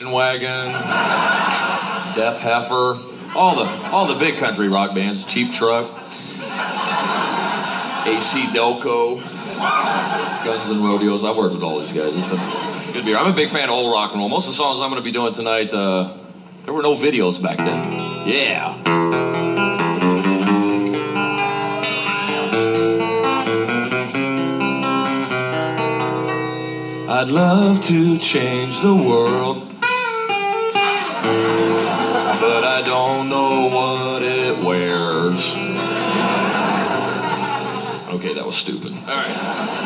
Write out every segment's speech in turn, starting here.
Wagon, Death Heifer, all the big country rock bands, Cheap Truck, AC Delco, Guns N' Rodeos. I've worked with all these guys. It's a good beer. I'm a big fan of old rock and roll. Most of the songs I'm going to be doing tonight, there were no videos back then. Yeah. I'd love to change the world, but I don't know what it wears. Okay, that was stupid. All right.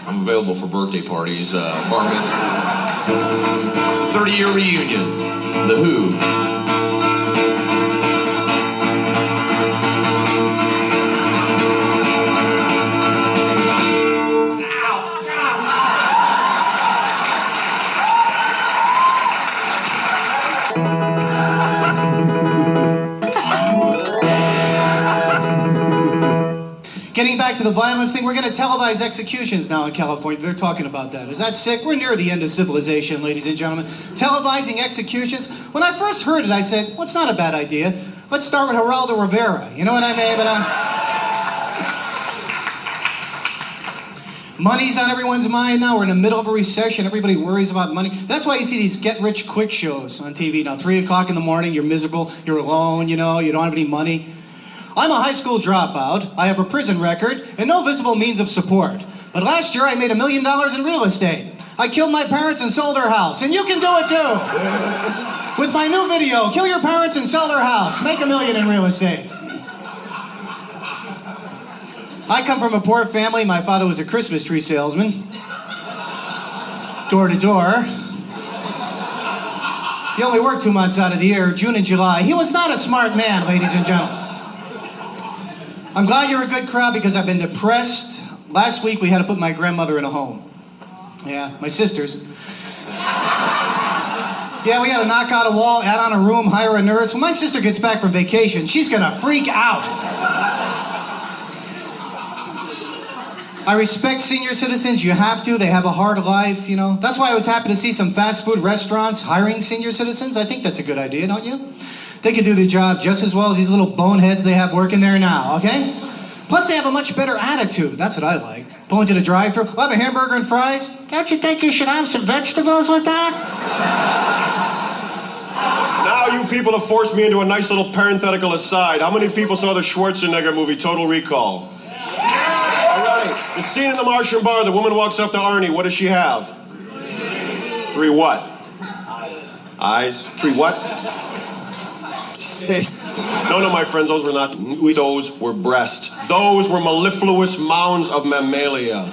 I'm available for birthday parties, bar mitzvahs. It's a 30-year reunion. The Who. Getting back to the violence thing, we're going to televise executions now in California. They're talking about that. Is that sick? We're near the end of civilization, ladies and gentlemen. Televising executions. When I first heard it, I said, well, it's not a bad idea. Let's start with Geraldo Rivera. You know what I mean? But money's on everyone's mind now. We're in the middle of a recession. Everybody worries about money. That's why you see these get-rich-quick shows on TV now. 3 o'clock in the morning, you're miserable, you're alone, you know, you don't have any money. I'm a high school dropout, I have a prison record, and no visible means of support. But last year I made $1 million in real estate. I killed my parents and sold their house, and you can do it too! With my new video, kill your parents and sell their house, make $1 million in real estate. I come from a poor family. My father was a Christmas tree salesman. Door to door. He only worked 2 months out of the year, June and July. He was not a smart man, ladies and gentlemen. I'm glad you're a good crowd because I've been depressed. Last week we had to put my grandmother in a home. Yeah, my sister's. Yeah, we had to knock out a wall, add on a room, hire a nurse. When my sister gets back from vacation, she's gonna freak out. I respect senior citizens. You have to. They have a hard life, you know. That's why I was happy to see some fast food restaurants hiring senior citizens. I think that's a good idea, don't you? They can do the job just as well as these little boneheads they have working there now, okay? Plus, they have a much better attitude. That's what I like. Pulling to the drive-thru. I'll have a hamburger and fries. Don't you think you should have some vegetables with that? Now you people have forced me into a nice little parenthetical aside. How many people saw the Schwarzenegger movie, Total Recall? All right. The scene in the Martian bar, the woman walks up to Arnie. What does she have? 3 what? Eyes. 3 what? No, my friends, those were not. Those were breasts. Those were mellifluous mounds of mammalia.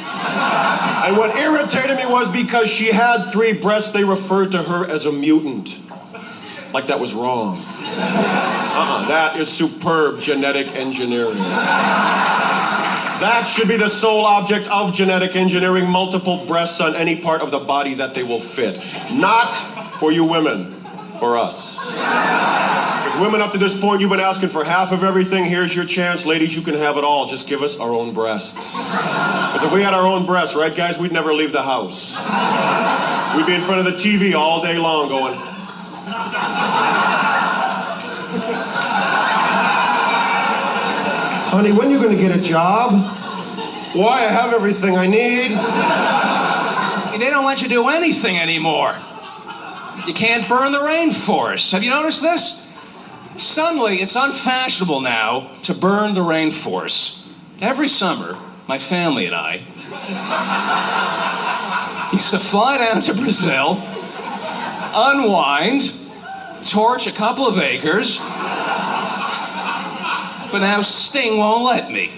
And what irritated me was because she had 3 breasts, they referred to her as a mutant. Like that was wrong. That is superb genetic engineering. That should be the sole object of genetic engineering, multiple breasts on any part of the body that they will fit. Not for you women, for us. Because women up to this point, you've been asking for half of everything. Here's your chance. Ladies, you can have it all. Just give us our own breasts. Because if we had our own breasts, right, guys, we'd never leave the house. We'd be in front of the TV all day long going... Honey, when are you going to get a job? Why, I have everything I need. They don't let you do anything anymore. You can't burn the rainforest. Have you noticed this? Suddenly, it's unfashionable now to burn the rainforest. Every summer, my family and I used to fly down to Brazil, unwind, torch a couple of acres, but now Sting won't let me.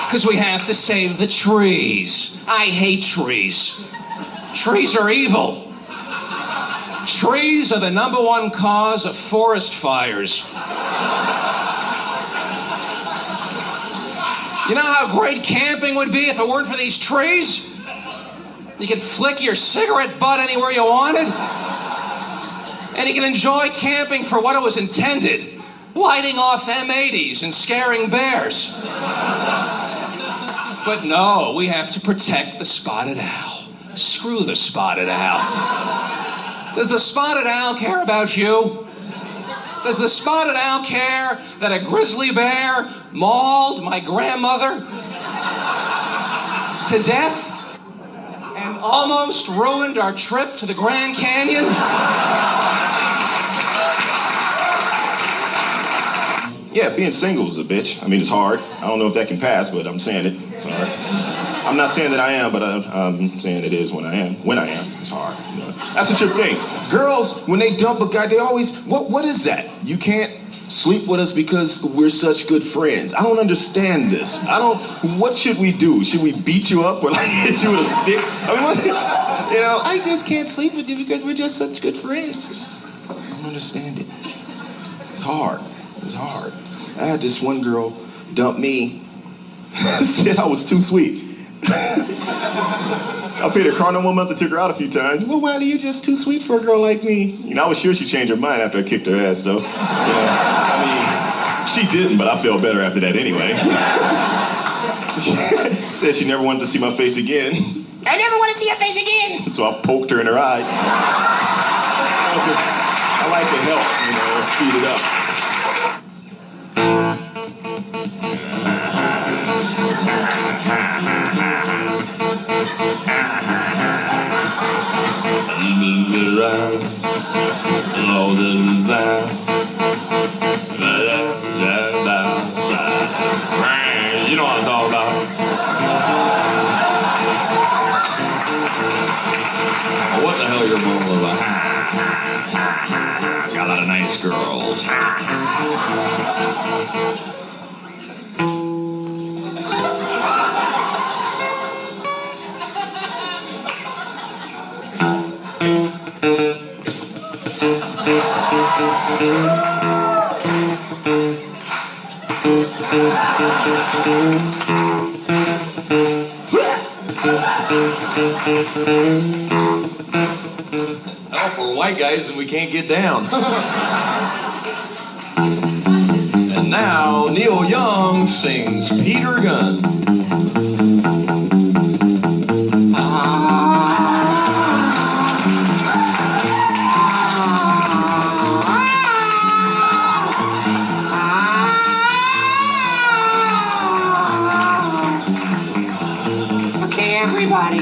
Because we have to save the trees. I hate trees. Trees are evil. Trees are the #1 cause of forest fires. You know how great camping would be if it weren't for these trees? You could flick your cigarette butt anywhere you wanted. And you can enjoy camping for what it was intended, lighting off M80s and scaring bears. But no, we have to protect the spotted owl. Screw the spotted owl. Does the spotted owl care about you? Does the spotted owl care that a grizzly bear mauled my grandmother to death and almost ruined our trip to the Grand Canyon? Yeah, being single is a bitch. I mean, it's hard. I don't know if that can pass, but I'm saying it. It's hard. I'm not saying that I am, but I'm saying it is when I am. When I am, it's hard. You know? That's a trip thing. Girls, when they dump a guy, they always, what is that? You can't sleep with us because we're such good friends. I don't understand this. What should we do? Should we beat you up or like hit you with a stick? I mean, I just can't sleep with you because we're just such good friends. I don't understand it. It's hard. It's hard. I had this one girl dump me. Said I was too sweet. I paid her car note 1 month and took her out a few times. Well, Wiley, you're just too sweet for a girl like me. You know, I was sure she'd change her mind after I kicked her ass, though. I mean, she didn't, but I felt better after that anyway. She said she never wanted to see my face again. I never want to see your face again. So I poked her in her eyes. I like to help, speed it up. You know what I'm talking about. What the hell are your mom was like? Got a lot of nice girls. Oh, we're white guys and we can't get down. And now Neil Young sings Peter Gunn. Okay, everybody.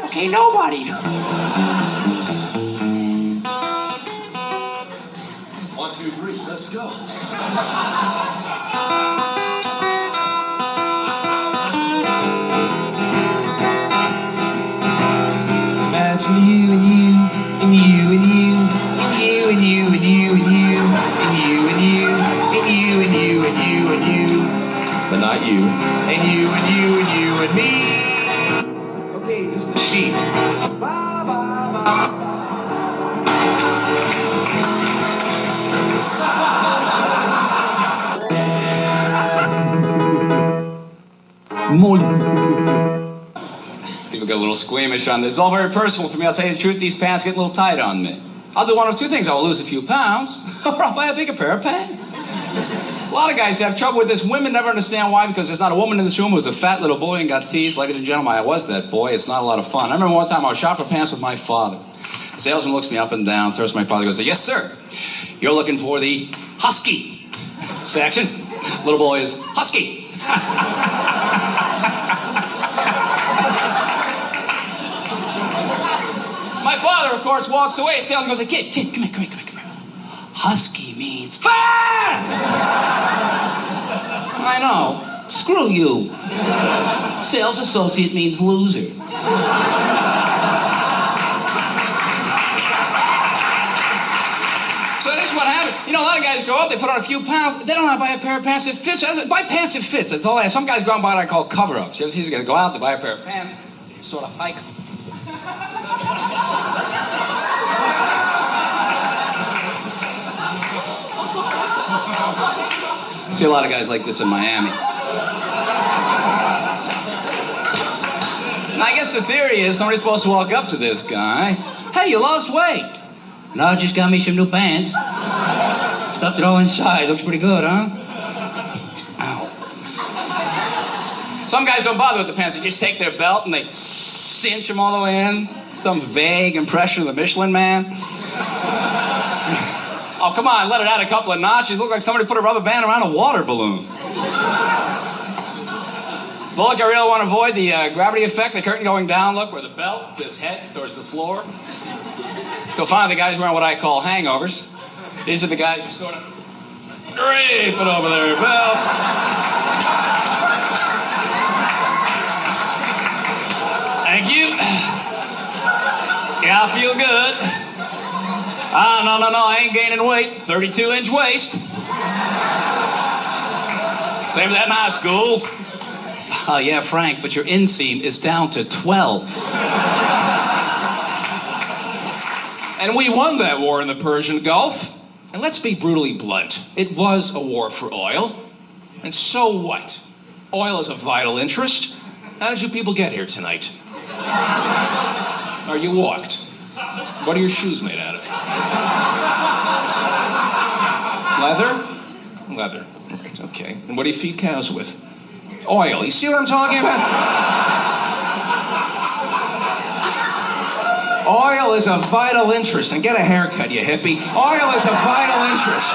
Okay, nobody. 1, 2, 3, let's go. Imagine you and you and you and you and you and you and you and you and you and you and you and you and you and you, But not you. and you and you and you and me. Okay, just the sheep. Ba, ba, ba. People get a little squeamish on this. It's all very personal for me. I'll tell you the truth, these pants get a little tight on me. I'll do one of two things. I'll lose a few pounds, or I'll buy a bigger pair of pants. A lot of guys have trouble with this. Women never understand why, because there's not a woman in this room who's a fat little boy and got teased. Ladies and gentlemen, I was that boy. It's not a lot of fun. I remember one time I was shopping for pants with my father. The salesman looks me up and down, turns to my father, goes, "Yes, sir. You're looking for the husky section." Little boy is husky. My father, of course, walks away. Salesman goes, "Kid, come here. Husky means fat!" I know. Screw you. Sales associate means loser. So this is what happened. You know, a lot of guys grow up, they put on a few pounds, they don't know how to buy a pair of pants that fits. Buy pants that fits, that's all I have. Some guys go out and buy what I call cover-ups. You ever see these guys go out to buy a pair of pants, sort of hike. See a lot of guys like this in Miami. And I guess the theory is somebody's supposed to walk up to this guy. Hey, you lost weight. No, I just got me some new pants. Stuffed it all inside. Looks pretty good, huh? Ow. Some guys don't bother with the pants. They just take their belt and they cinch them all the way in. Some vague impression of the Michelin Man. Oh, come on, let it add a couple of notches. Look like somebody put a rubber band around a water balloon. But look, I really want to avoid the gravity effect, the curtain going down, look, where the belt just heads towards the floor. So finally, the guys wearing what I call hangovers. These are the guys who sort of drape it over their belts. Thank you. Yeah, I feel good. Ah, no, I ain't gaining weight. 32-inch waist. Same as that in high school. Oh, yeah, Frank, but your inseam is down to 12. And we won that war in the Persian Gulf. And let's be brutally blunt. It was a war for oil. And so what? Oil is a vital interest. How did you people get here tonight? Or you walked? What are your shoes made out of? Leather? Leather. Right, okay. And what do you feed cows with? Oil. You see what I'm talking about? Oil is a vital interest. And get a haircut, you hippie. Oil is a vital interest.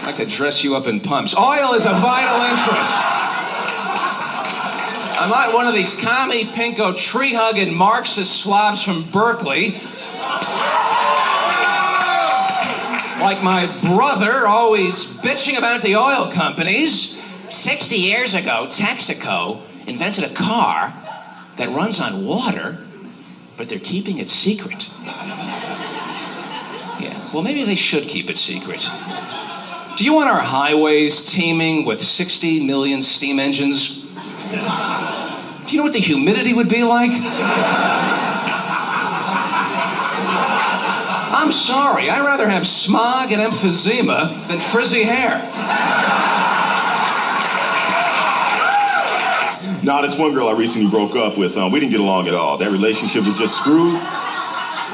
I'd like to dress you up in pumps. Oil is a vital interest. I'm not one of these commie, pinko, tree-hugging Marxist slobs from Berkeley. Like my brother, always bitching about the oil companies. 60 years ago, Texaco invented a car that runs on water, but they're keeping it secret. Yeah, well, maybe they should keep it secret. Do you want our highways teeming with 60 million steam engines? Do you know what the humidity would be like? I'm sorry, I'd rather have smog and emphysema than frizzy hair. Nah, this one girl I recently broke up with, we didn't get along at all. That relationship was just screwed.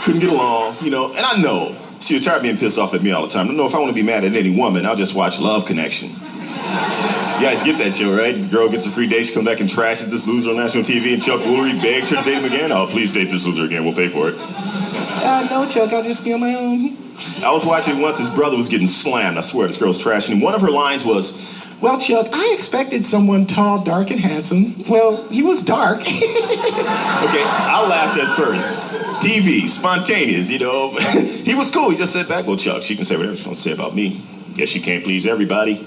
Couldn't get along, you know. And I know she was tired of being pissed off at me all the time. I know if I want to be mad at any woman, I'll just watch Love Connection. You guys get that show, right? This girl gets a free date, she comes back and trashes this loser on national TV, and Chuck Woolery begs her to date him again. Oh, please date this loser again, we'll pay for it. No, Chuck, I'll just be on my own. I was watching it once, his brother was getting slammed. I swear, this girl's trashing him. One of her lines was, well, Chuck, I expected someone tall, dark, and handsome. Well, he was dark. Okay, I laughed at first. TV, spontaneous, you know. He was cool. He just sat back, well, Chuck, she can say whatever she wants to say about me. Guess she can't please everybody.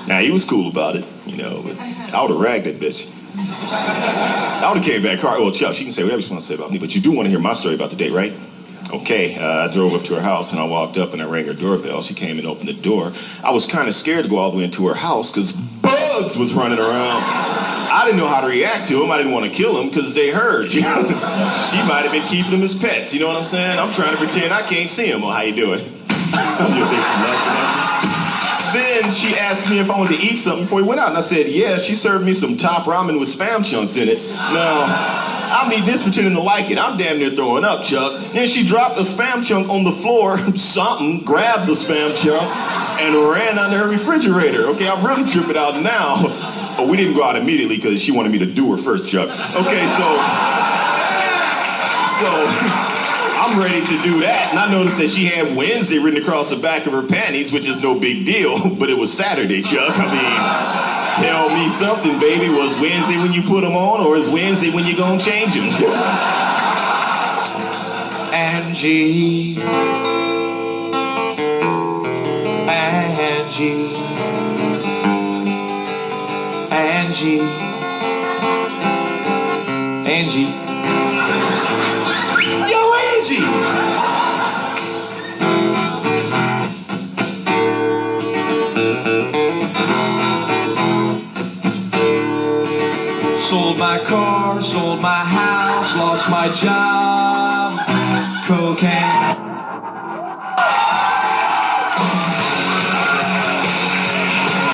Now, he was cool about it, you know, but I would have ragged that bitch. I would have came back hard. Well, Chuck, she can say whatever she wants to say about me, but you do want to hear my story about the date, right? Okay, I drove up to her house and I walked up and I rang her doorbell. She came and opened the door. I was kind of scared to go all the way into her house because bugs was running around. I didn't know how to react to them. I didn't want to kill them because they hurt. You know? She might have been keeping them as pets. You know what I'm saying? I'm trying to pretend I can't see them. Well, how you doing? I'm your big love. Then she asked me if I wanted to eat something before we went out, and I said, yeah. She served me some top ramen with Spam chunks in it. Now, I'm eating this pretending to like it. I'm damn near throwing up, Chuck. Then she dropped a Spam chunk on the floor, something, grabbed the Spam chunk, and ran under her refrigerator. Okay, I'm really tripping out now. Oh, we didn't go out immediately because she wanted me to do her first, Chuck. Okay, so I'm ready to do that, and I noticed that she had Wednesday written across the back of her panties, which is no big deal, but it was Saturday, Chuck. I mean, tell me something, baby. Was Wednesday when you put them on, or is Wednesday when you gonna change them? Angie. Angie. Angie. Angie. Yo, Angie! Sold my car, sold my house, lost my job, cocaine.